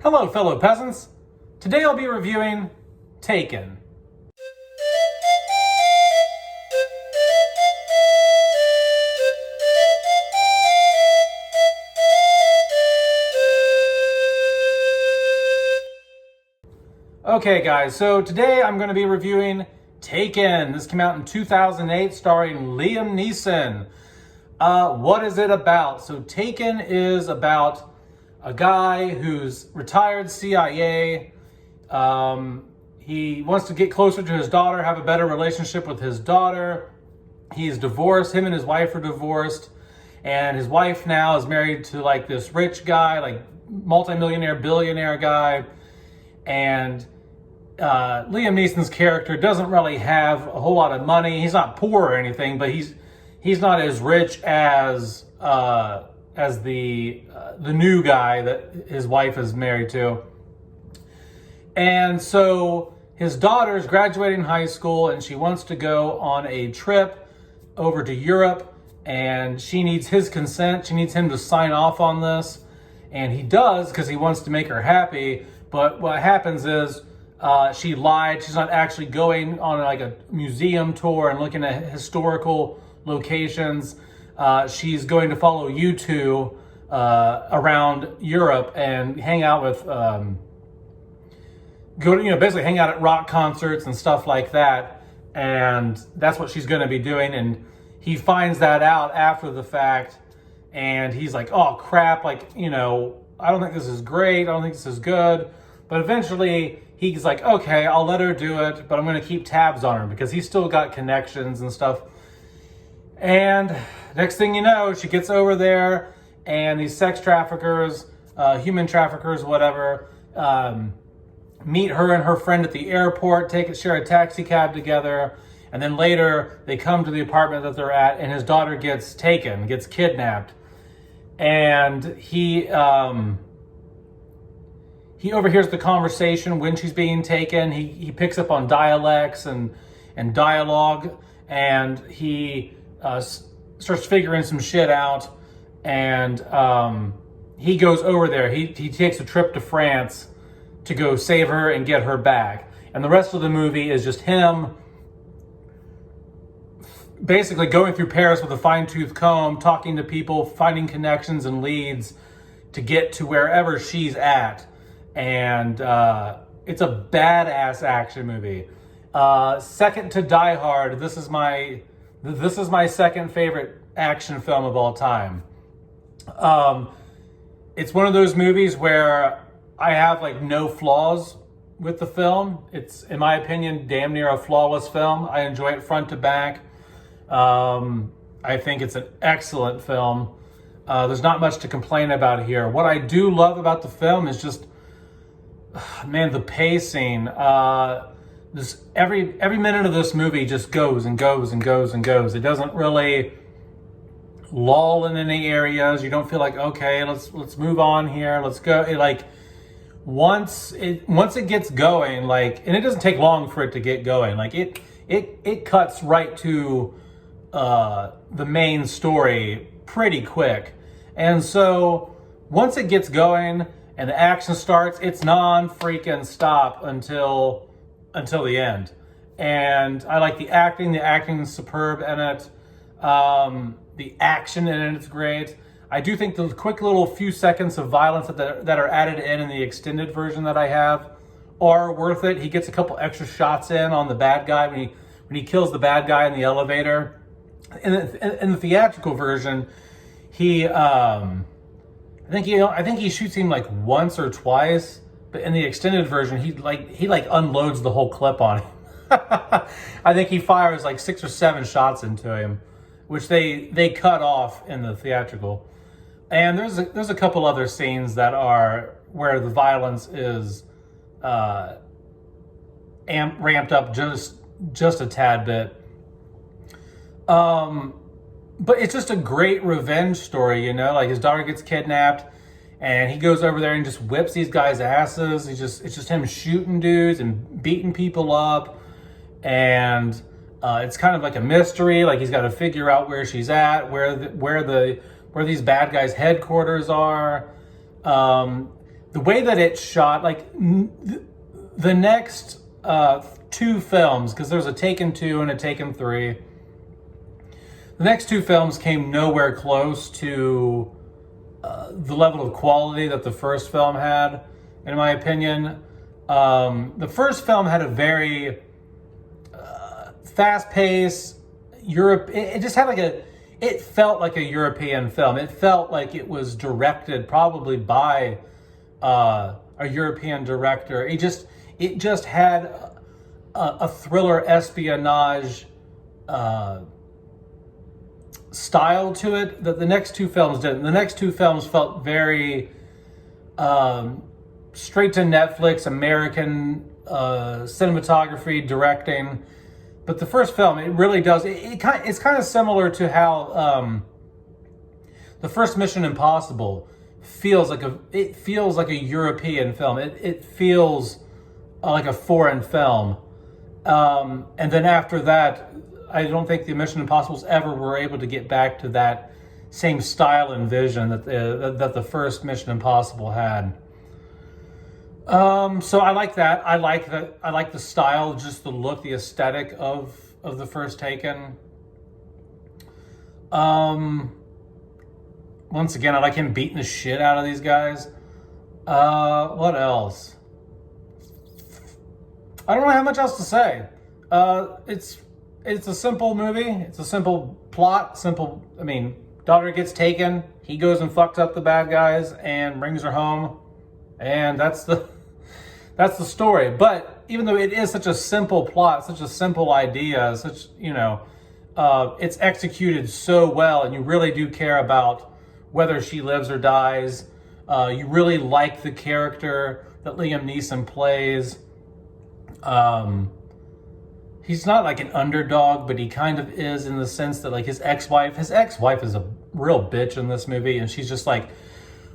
Hello, fellow peasants. Today I'll be reviewing Taken. Okay, guys, so today I'm going to be reviewing Taken. This came out in 2008, starring Liam Neeson. What is it about? So Taken is about a guy who's retired CIA. He wants to get closer to his daughter, have a better relationship with his daughter. He's divorced. Him and his wife are divorced. And his wife now is married to like this rich guy, like multimillionaire, billionaire guy. And Liam Neeson's character doesn't really have a whole lot of money. He's not poor or anything, but he's not as rich as the new guy that his wife is married to. And so his daughter's graduating high school and she wants to go on a trip over to Europe, and she needs his consent. She needs him to sign off on this, and he does because he wants to make her happy. But what happens is she lied. She's not actually going on like a museum tour and looking at historical locations. She's going to follow you two around Europe and hang out with, basically hang out at rock concerts and stuff like that. And that's what she's going to be doing. And he finds that out after the fact. And he's like, oh crap, I don't think this is great. I don't think this is good. But eventually he's like, okay, I'll let her do it, but I'm going to keep tabs on her because he's still got connections and stuff. And next thing you know, she gets over there and these sex traffickers, human traffickers, whatever, meet her and her friend at the airport, share a taxi cab together. And then later they come to the apartment that they're at and his daughter gets kidnapped. And he overhears the conversation when she's being taken. He picks up on dialects and dialogue, and he starts figuring some shit out. And he goes over there. He takes a trip to France to go save her and get her back. And the rest of the movie is just him basically going through Paris with a fine-tooth comb, talking to people, finding connections and leads to get to wherever she's at. And it's a badass action movie. Second to Die Hard, this is my second favorite action film of all time. It's one of those movies where I have like no flaws with the film. It's, in my opinion, damn near a flawless film. I enjoy it front to back. I think it's an excellent film. There's not much to complain about here. What I do love about the film is just, man, the pacing. This every minute of this movie just goes and goes and goes and goes. It doesn't really lull in any areas. You don't feel like, okay, let's move on here. Let's go. Once it gets going, and it doesn't take long for it to get going. It cuts right to the main story pretty quick. And so once it gets going and the action starts, it's non-freaking stop until the end. And I like the acting. The acting is superb in it. The action in it is great. I do think the quick little few seconds of violence that are added in the extended version that I have are worth it. He gets a couple extra shots in on the bad guy when he kills the bad guy in the elevator. In the theatrical version, I think he shoots him like once or twice, but in the extended version, he unloads the whole clip on him. I think he fires like 6 or 7 shots into him, which they cut off in the theatrical. And there's a couple other scenes that are where the violence is ramped up just a tad bit. But it's just a great revenge story, like his daughter gets kidnapped and he goes over there and just whips these guys' asses. It's just him shooting dudes and beating people up. And it's kind of like a mystery. Like he's got to figure out where she's at, where these bad guys' headquarters are. the way that it's shot, like the next two films, because there's a Taken 2 and a Taken 3. The next two films came nowhere close to the level of quality that the first film had, in my opinion. The first film had a very fast-paced Europe. It just had like it felt like a European film. It felt like it was directed probably by a European director. It just had a thriller espionage style to it that the next two films didn't. The next two films felt very straight to Netflix, American cinematography, directing. But the first film, it really does. It's kind of similar to how the first Mission Impossible feels like a European film. It feels like a foreign film. And then after that, I don't think the Mission Impossibles ever were able to get back to that same style and vision that the first Mission Impossible had. So I like that. I like the style, just the look, the aesthetic of the first Taken. Once again, I like him beating the shit out of these guys. What else? I don't have much else to say. It's a simple movie. It's a simple plot. Daughter gets taken. He goes and fucks up the bad guys and brings her home, and that's the story. But even though it is such a simple plot, such a simple idea, it's executed so well, and you really do care about whether she lives or dies. You really like the character that Liam Neeson plays. He's not like an underdog, but he kind of is, in the sense that like his ex-wife is a real bitch in this movie, and she's just like,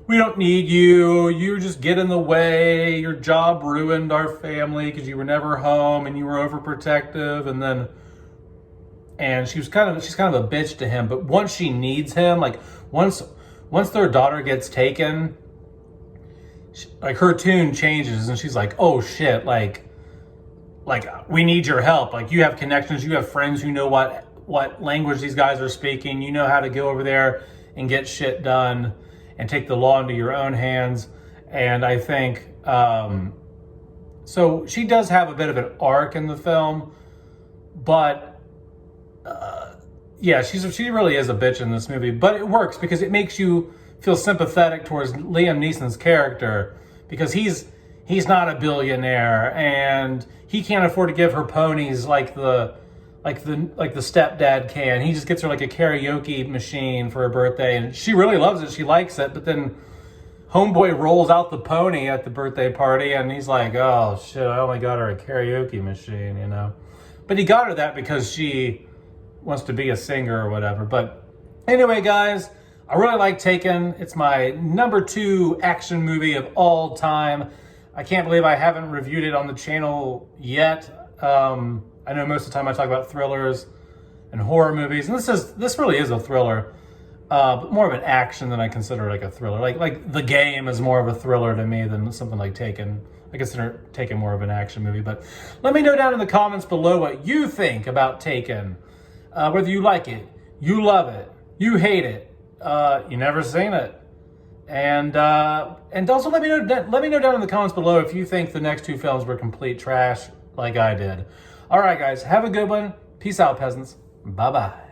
we don't need you. You just get in the way. Your job ruined our family because you were never home and you were overprotective. And she's kind of a bitch to him. But once she needs him, like once their daughter gets taken, like her tune changes, and she's like, oh shit, like we need your help. Like, you have connections, you have friends who know what language these guys are speaking. You know how to go over there and get shit done and take the law into your own hands. And I think, so she does have a bit of an arc in the film, but yeah, she really is a bitch in this movie. But it works because it makes you feel sympathetic towards Liam Neeson's character, because he's not a billionaire and he can't afford to give her ponies like the stepdad can. He just gets her like a karaoke machine for her birthday, and she really loves it. She likes it, but then homeboy rolls out the pony at the birthday party, and he's like, oh shit, I only got her a karaoke machine, you know? But he got her that because she wants to be a singer or whatever. But anyway, guys, I really like Taken. It's my #2 action movie of all time. I can't believe I haven't reviewed it on the channel yet. I know most of the time I talk about thrillers and horror movies, and this really is a thriller, but more of an action than I consider like a thriller. Like The Game is more of a thriller to me than something like Taken. I consider Taken more of an action movie. But let me know down in the comments below what you think about Taken. Whether you like it, you love it, you hate it, you never seen it. And also let me know down in the comments below if you think the next two films were complete trash like I did. All right, guys, have a good one. Peace out, peasants. Bye-bye.